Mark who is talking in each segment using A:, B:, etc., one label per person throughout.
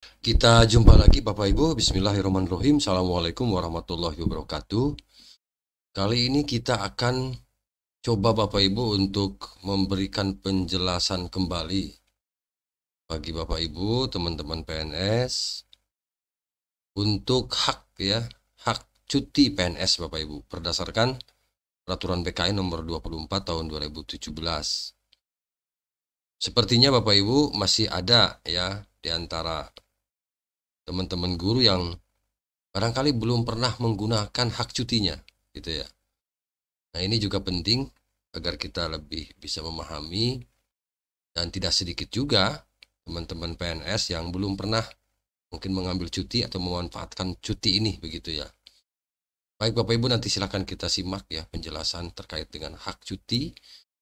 A: Kita jumpa lagi Bapak Ibu, Bismillahirrahmanirrahim. Assalamualaikum warahmatullahi wabarakatuh. Kali ini kita akan coba Bapak Ibu untuk memberikan penjelasan kembali bagi Bapak Ibu, teman-teman PNS untuk hak cuti PNS Bapak Ibu berdasarkan Peraturan BKN nomor 24 tahun 2017. Sepertinya Bapak Ibu masih ada di antara teman-teman guru yang barangkali belum pernah menggunakan hak cutinya, gitu ya. Nah, ini juga penting agar kita lebih bisa memahami, dan tidak sedikit juga teman-teman PNS yang belum pernah mungkin mengambil cuti atau memanfaatkan cuti ini, begitu ya. Baik Bapak Ibu, nanti silakan kita simak ya penjelasan terkait dengan hak cuti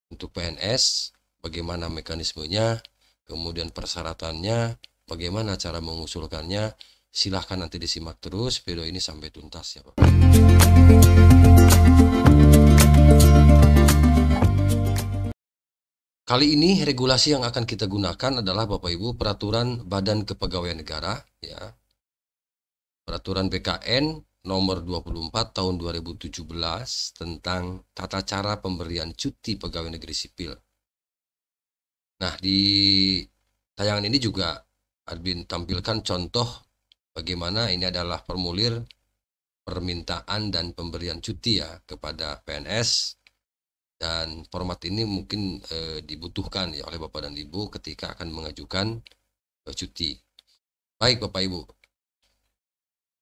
A: untuk PNS, bagaimana mekanismenya, kemudian persyaratannya, bagaimana cara mengusulkannya. Silahkan nanti disimak terus video ini sampai tuntas ya Bapak. Kali ini regulasi yang akan kita gunakan adalah Bapak Ibu Peraturan Badan Kepegawaian Negara ya. Peraturan BKN nomor 24 tahun 2017 tentang tata cara pemberian cuti pegawai negeri sipil. Nah, di tayangan ini juga admin tampilkan contoh bagaimana ini adalah formulir permintaan dan pemberian cuti ya kepada PNS. Dan format ini mungkin dibutuhkan ya oleh Bapak dan Ibu ketika akan mengajukan cuti. Baik Bapak Ibu,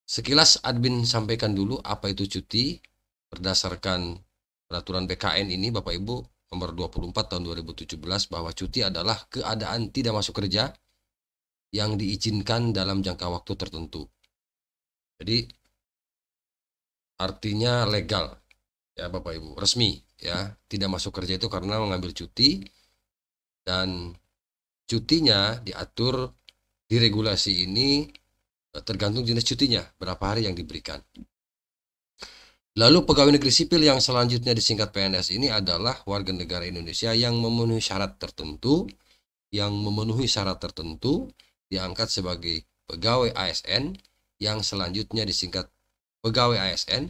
A: sekilas admin sampaikan dulu apa itu cuti berdasarkan peraturan BKN ini Bapak Ibu nomor 24 tahun 2017, bahwa cuti adalah keadaan tidak masuk kerja yang diizinkan dalam jangka waktu tertentu. Jadi artinya legal ya Bapak Ibu, resmi ya. Tidak masuk kerja itu karena mengambil cuti, dan cutinya diatur di regulasi ini tergantung jenis cutinya, berapa hari yang diberikan. Lalu pegawai negeri sipil yang selanjutnya disingkat PNS ini adalah warga negara Indonesia yang memenuhi syarat tertentu, diangkat sebagai pegawai ASN, yang selanjutnya disingkat pegawai ASN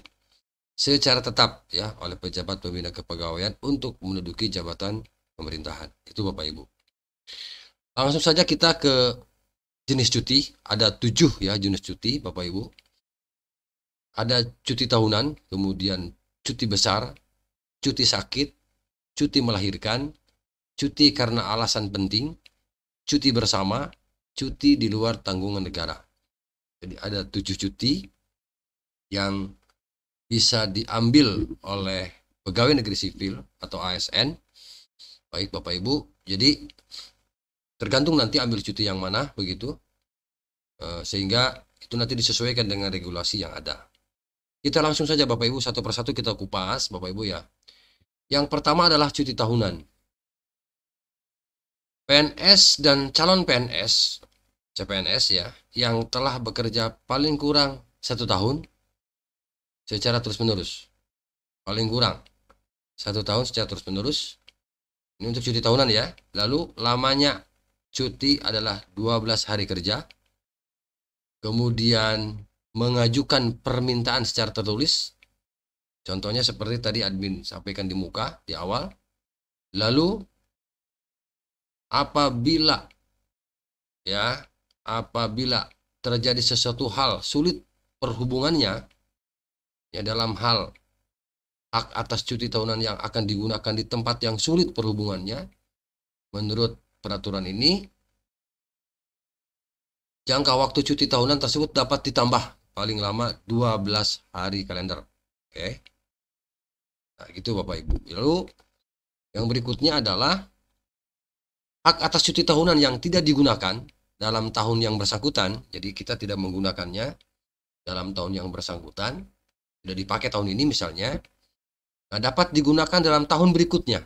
A: secara tetap ya oleh pejabat pembina kepegawaian untuk menduduki jabatan pemerintahan. Itu Bapak Ibu. Langsung saja kita ke jenis cuti. Ada 7 ya jenis cuti Bapak Ibu. Ada cuti tahunan, kemudian cuti besar, cuti sakit, cuti melahirkan, cuti karena alasan penting, cuti bersama, cuti di luar tanggungan negara. Jadi ada 7 cuti yang bisa diambil oleh pegawai negeri sipil atau ASN. Baik Bapak Ibu, jadi tergantung nanti ambil cuti yang mana begitu, sehingga itu nanti disesuaikan dengan regulasi yang ada. Kita langsung saja Bapak Ibu satu persatu kita kupas Bapak Ibu ya. Yang pertama adalah cuti tahunan. PNS dan calon PNS, CPNS ya, yang telah bekerja paling kurang 1 tahun secara terus-menerus. Paling kurang 1 tahun secara terus-menerus. Ini untuk cuti tahunan ya. Lalu lamanya cuti adalah 12 hari kerja. Kemudian mengajukan permintaan secara tertulis. Contohnya seperti tadi admin sampaikan di muka di awal. Lalu apabila terjadi sesuatu hal sulit perhubungannya ya dalam hal hak atas cuti tahunan yang akan digunakan di tempat yang sulit perhubungannya, menurut peraturan ini jangka waktu cuti tahunan tersebut dapat ditambah paling lama 12 hari kalender. Oke. Nah, gitu Bapak Ibu. Lalu yang berikutnya adalah hak atas cuti tahunan yang tidak digunakan dalam tahun yang bersangkutan. Jadi kita tidak menggunakannya dalam tahun yang bersangkutan, sudah dipakai tahun ini misalnya, nah, dapat digunakan dalam tahun berikutnya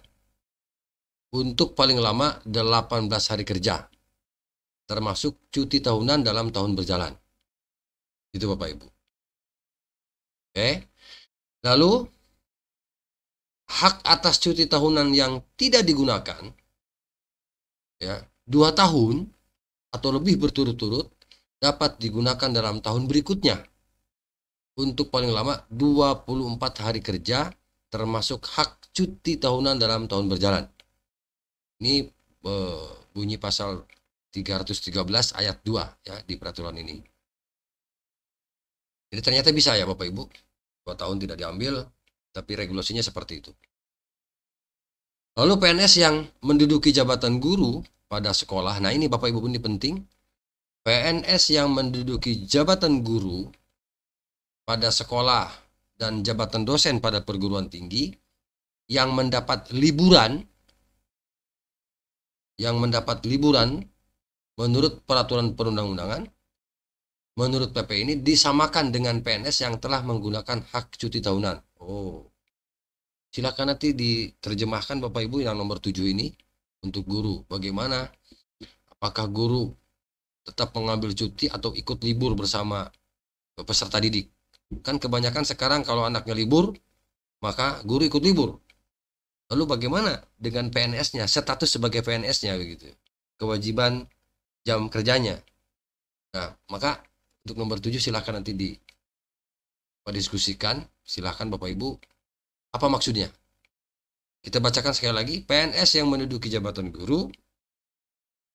A: untuk paling lama 18 hari kerja, termasuk cuti tahunan dalam tahun berjalan. Itu Bapak Ibu. Oke. Lalu hak atas cuti tahunan yang tidak digunakan ya 2 tahun atau lebih berturut-turut dapat digunakan dalam tahun berikutnya untuk paling lama 24 hari kerja termasuk hak cuti tahunan dalam tahun berjalan. Ini bunyi pasal 313 ayat 2 ya di peraturan ini. Jadi ternyata bisa ya Bapak Ibu. 2 tahun tidak diambil, tapi regulasinya seperti itu. Lalu PNS yang menduduki jabatan guru pada sekolah, nah ini Bapak Ibu ini penting. PNS yang menduduki jabatan guru pada sekolah dan jabatan dosen pada perguruan tinggi yang mendapat liburan menurut peraturan perundang-undangan, menurut PP ini disamakan dengan PNS yang telah menggunakan hak cuti tahunan. Oh, silakan nanti diterjemahkan Bapak Ibu yang nomor 7 ini untuk guru. Bagaimana? Apakah guru tetap mengambil cuti atau ikut libur bersama peserta didik? Kan kebanyakan sekarang kalau anaknya libur, maka guru ikut libur. Lalu bagaimana dengan PNS-nya? Status sebagai PNS-nya begitu. Kewajiban jam kerjanya. Nah, maka untuk nomor 7 silahkan nanti didiskusikan. Silahkan Bapak Ibu. Apa maksudnya? Kita bacakan sekali lagi. PNS yang menduduki jabatan guru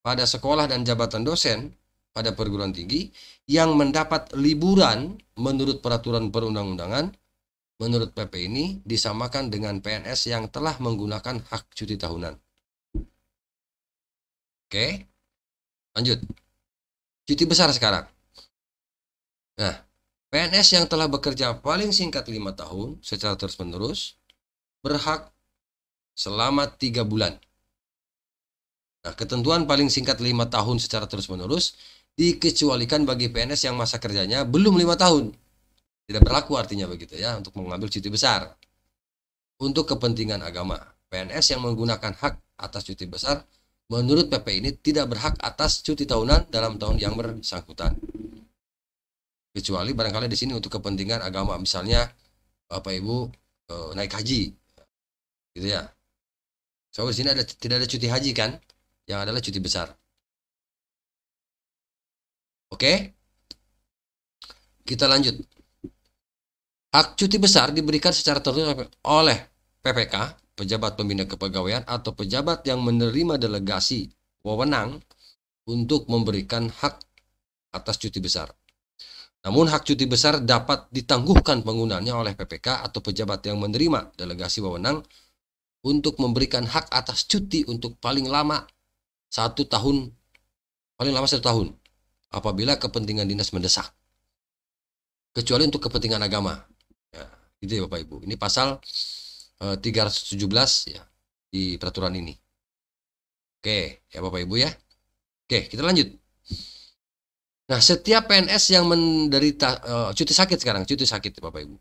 A: pada sekolah dan jabatan dosen pada perguruan tinggi yang mendapat liburan menurut peraturan perundang-undangan, menurut PP ini disamakan dengan PNS yang telah menggunakan hak cuti tahunan. Oke, lanjut. Cuti besar sekarang. Nah, PNS yang telah bekerja paling singkat 5 tahun secara terus-menerus berhak selama 3 bulan. Nah, ketentuan paling singkat 5 tahun secara terus-menerus dikecualikan bagi PNS yang masa kerjanya belum 5 tahun. Tidak berlaku artinya begitu ya untuk mengambil cuti besar. Untuk kepentingan agama, PNS yang menggunakan hak atas cuti besar menurut PP ini tidak berhak atas cuti tahunan dalam tahun yang bersangkutan. Kecuali barangkali di sini untuk kepentingan agama, misalnya Bapak Ibu naik haji. Gitu ya. So di sini tidak ada cuti haji kan? Yang adalah cuti besar. Oke? Kita lanjut. Hak cuti besar diberikan secara tertulis oleh PPK, pejabat pembina kepegawaian atau pejabat yang menerima delegasi wewenang untuk memberikan hak atas cuti besar. Namun hak cuti besar dapat ditangguhkan penggunaannya oleh PPK atau pejabat yang menerima delegasi wewenang untuk memberikan hak atas cuti untuk paling lama 1 tahun, paling lama 1 tahun apabila kepentingan dinas mendesak, kecuali untuk kepentingan agama ya, gitu ya Bapak Ibu. Ini pasal 317 ya di peraturan ini. Oke ya Bapak Ibu ya. Oke, kita lanjut. Nah, setiap PNS yang menderita cuti sakit sekarang, cuti sakit Bapak Ibu.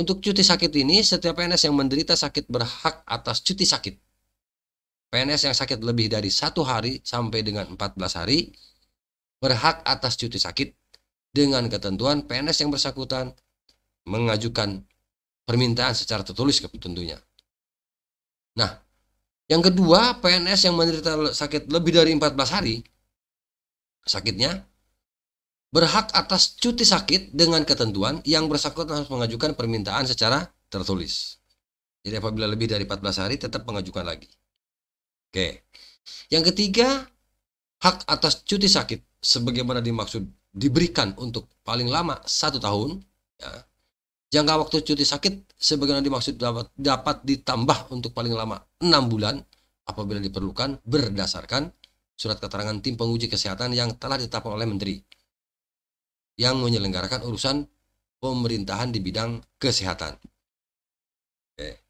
A: Untuk cuti sakit ini, setiap PNS yang menderita sakit berhak atas cuti sakit. PNS yang sakit lebih dari 1 hari sampai dengan 14 hari berhak atas cuti sakit dengan ketentuan PNS yang bersangkutan mengajukan permintaan secara tertulis tentunya. Nah, yang kedua, PNS yang menderita sakit lebih dari 14 hari sakitnya berhak atas cuti sakit dengan ketentuan yang bersangkutan harus mengajukan permintaan secara tertulis. Jadi apabila lebih dari 14 hari tetap mengajukan lagi. Oke. Yang ketiga, hak atas cuti sakit sebagaimana dimaksud diberikan untuk paling lama 1 tahun. Ya. Jangka waktu cuti sakit sebagaimana dimaksud dapat ditambah untuk paling lama 6 bulan apabila diperlukan berdasarkan surat keterangan tim penguji kesehatan yang telah ditetapkan oleh Menteri yang menyelenggarakan urusan pemerintahan di bidang kesehatan. Oke.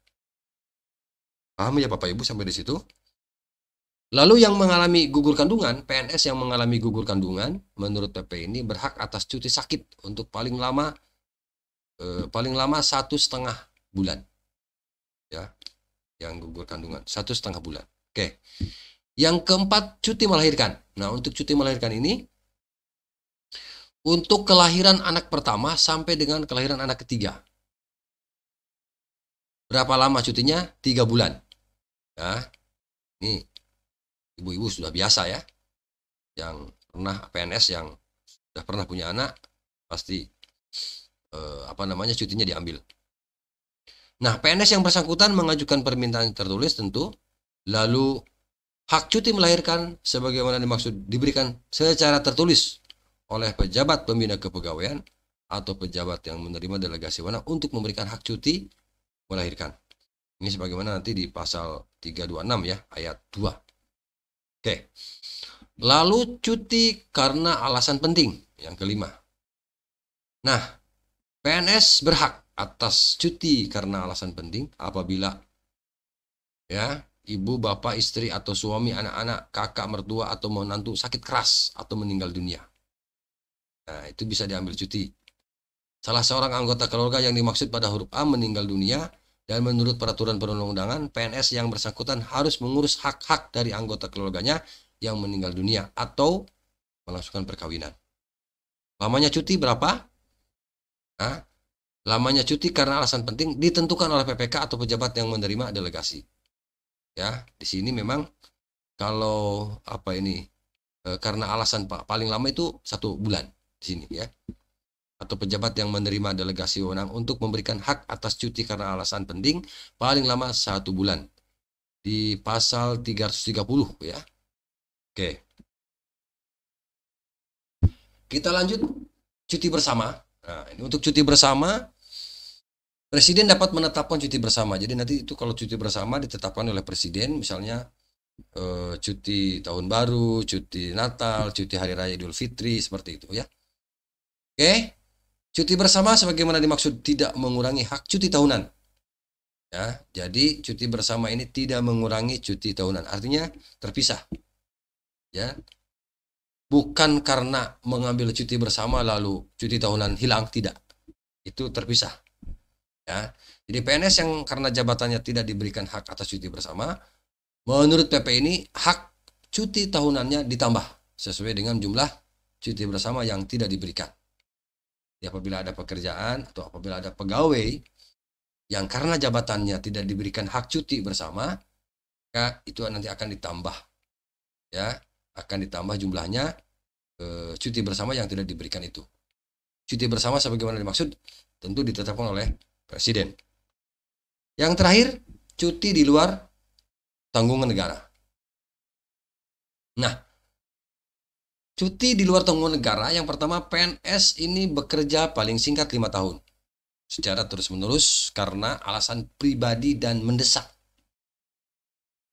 A: Paham ya Bapak Ibu sampai di situ? Lalu yang mengalami gugur kandungan, PNS yang mengalami gugur kandungan, menurut PP ini berhak atas cuti sakit untuk paling lama 1,5 bulan, ya, yang gugur kandungan 1,5 bulan. Oke. Yang keempat, cuti melahirkan. Nah, untuk cuti melahirkan ini, untuk kelahiran anak pertama sampai dengan kelahiran anak ketiga. Berapa lama cutinya? 3 bulan. Ya, ini ibu-ibu sudah biasa ya, yang pernah PNS yang Udah pernah punya anak, pasti cutinya diambil. Nah, PNS yang bersangkutan mengajukan permintaan tertulis tentu, lalu hak cuti melahirkan sebagaimana dimaksud diberikan secara tertulis oleh pejabat pembina kepegawaian atau pejabat yang menerima delegasi wewenang untuk memberikan hak cuti melahirkan. Ini sebagaimana nanti di pasal 326 ya, ayat 2. Oke. Lalu cuti karena alasan penting, yang kelima. Nah, PNS berhak atas cuti karena alasan penting apabila ya ibu, bapak, istri atau suami, anak-anak, kakak, mertua atau menantu sakit keras atau meninggal dunia. Nah, itu bisa diambil cuti. Salah seorang anggota keluarga yang dimaksud pada huruf A meninggal dunia dan menurut peraturan perundang-undangan, PNS yang bersangkutan harus mengurus hak-hak dari anggota keluarganya yang meninggal dunia atau melangsungkan perkawinan. Lamanya cuti berapa? Nah, lamanya cuti karena alasan penting ditentukan oleh PPK atau pejabat yang menerima delegasi. Ya, di sini memang kalau karena alasan paling lama itu 1 bulan di sini ya. Atau pejabat yang menerima delegasi wewenang untuk memberikan hak atas cuti karena alasan penting paling lama 1 bulan. Di pasal 330 ya. Oke. Kita lanjut cuti bersama. Nah, ini untuk cuti bersama, Presiden dapat menetapkan cuti bersama. Jadi nanti itu kalau cuti bersama ditetapkan oleh Presiden, misalnya cuti tahun baru, cuti Natal, cuti Hari Raya Idul Fitri, seperti itu ya. Oke, cuti bersama sebagaimana dimaksud tidak mengurangi hak cuti tahunan. Ya, jadi cuti bersama ini tidak mengurangi cuti tahunan, artinya terpisah. Ya, bukan karena mengambil cuti bersama lalu cuti tahunan hilang, tidak. Itu terpisah. Ya. Jadi PNS yang karena jabatannya tidak diberikan hak atas cuti bersama, menurut PP ini hak cuti tahunannya ditambah sesuai dengan jumlah cuti bersama yang tidak diberikan. Ya, apabila ada pekerjaan atau apabila ada pegawai yang karena jabatannya tidak diberikan hak cuti bersama, maka itu nanti akan ditambah. Ya, akan ditambah jumlahnya cuti bersama yang tidak diberikan itu. Cuti bersama sebagaimana dimaksud tentu ditetapkan oleh Presiden. Yang terakhir, cuti di luar tanggungan negara. Nah, cuti di luar tanggungan negara yang pertama, PNS ini bekerja paling singkat 5 tahun secara terus-menerus karena alasan pribadi dan mendesak.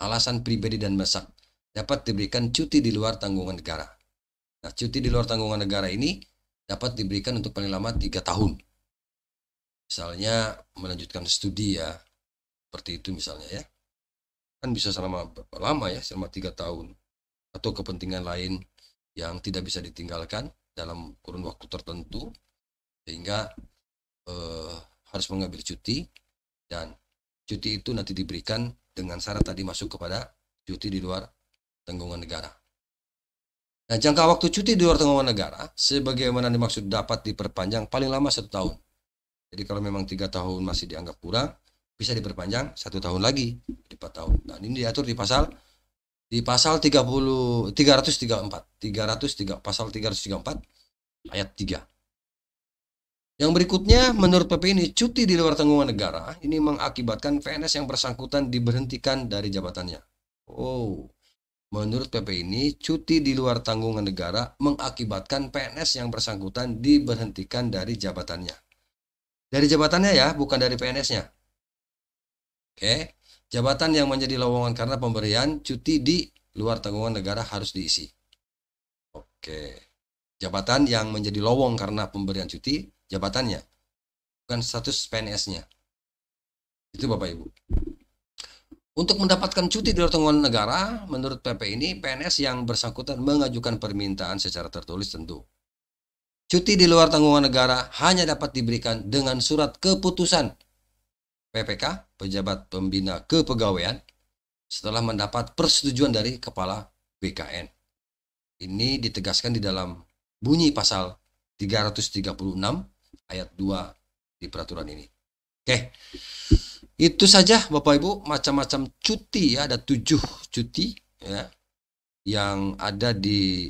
A: Alasan pribadi dan mendesak dapat diberikan cuti di luar tanggungan negara. Nah, cuti di luar tanggungan negara ini dapat diberikan untuk paling lama 3 tahun. Misalnya melanjutkan studi ya, seperti itu misalnya ya. Kan bisa selama lama ya, selama 3 tahun. Atau kepentingan lain yang tidak bisa ditinggalkan dalam kurun waktu tertentu, sehingga harus mengambil cuti, dan cuti itu nanti diberikan dengan syarat tadi masuk kepada cuti di luar tanggungan negara. Nah, jangka waktu cuti di luar tanggungan negara sebagaimana dimaksud dapat diperpanjang paling lama 1 tahun. Jadi kalau memang 3 tahun masih dianggap kurang, bisa diperpanjang 1 tahun lagi, 4 tahun. Nah, ini diatur di pasal 334 pasal 334 ayat 3. Yang berikutnya, menurut PP ini, cuti di luar tanggungan negara ini mengakibatkan PNS yang bersangkutan diberhentikan dari jabatannya. Menurut PP ini, cuti di luar tanggungan negara mengakibatkan PNS yang bersangkutan diberhentikan dari jabatannya. Dari jabatannya ya, bukan dari PNS-nya. Oke, jabatan yang menjadi lowongan karena pemberian cuti di luar tanggungan negara harus diisi. Oke, jabatan yang menjadi lowong karena pemberian cuti, jabatannya, bukan status PNS-nya. Itu Bapak Ibu. Untuk mendapatkan cuti di luar tanggungan negara, menurut PP ini, PNS yang bersangkutan mengajukan permintaan secara tertulis tentu. Cuti di luar tanggungan negara hanya dapat diberikan dengan surat keputusan PPK, pejabat pembina kepegawaian, setelah mendapat persetujuan dari kepala BKN. Ini ditegaskan di dalam bunyi pasal 336 ayat 2 di peraturan ini. Oke, itu saja Bapak Ibu, macam-macam cuti ya, ada 7 cuti ya yang ada di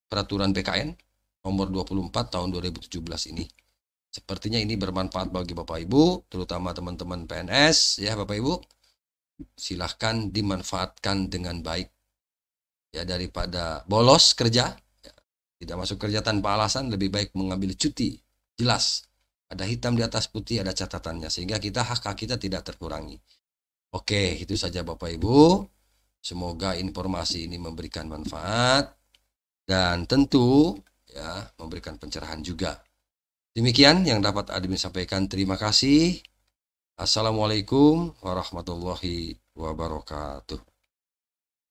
A: peraturan BKN. nomor 24 tahun 2017 ini. Sepertinya ini bermanfaat bagi Bapak Ibu, terutama teman-teman PNS ya Bapak Ibu. Silahkan dimanfaatkan dengan baik. Ya, daripada bolos kerja, ya, tidak masuk kerja tanpa alasan, lebih baik mengambil cuti. Jelas, ada hitam di atas putih, ada catatannya, sehingga hak kita tidak terkurangi. Oke, itu saja Bapak Ibu. Semoga informasi ini memberikan manfaat dan tentu ya memberikan pencerahan juga. Demikian yang dapat admin sampaikan. Terima kasih. Assalamualaikum warahmatullahi wabarakatuh.